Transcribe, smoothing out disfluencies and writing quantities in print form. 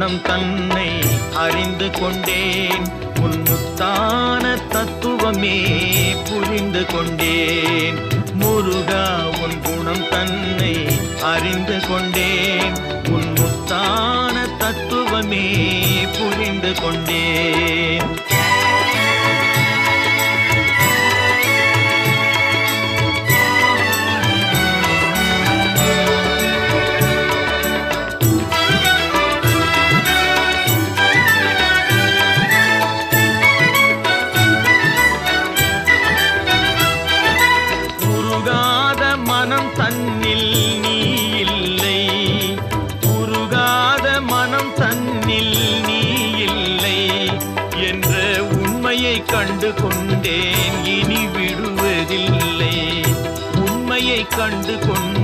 குணம் தன்னை அறிந்து கொண்டேன். உன் முத்தான தத்துவமே புரிந்து கொண்டேன். முருகா உன் குணம் தன்னை அறிந்து கொண்டேன். உன் முத்தான தத்துவமே புரிந்து கொண்டேன். மனம் தன்னில் நீ இல்லை, உருகாத மனம் தன்னில் நீ இல்லை என்ற உண்மையை கண்டு கொண்டேன். இனி விடுவதில்லை, உண்மையை கண்டு கொண்டேன்.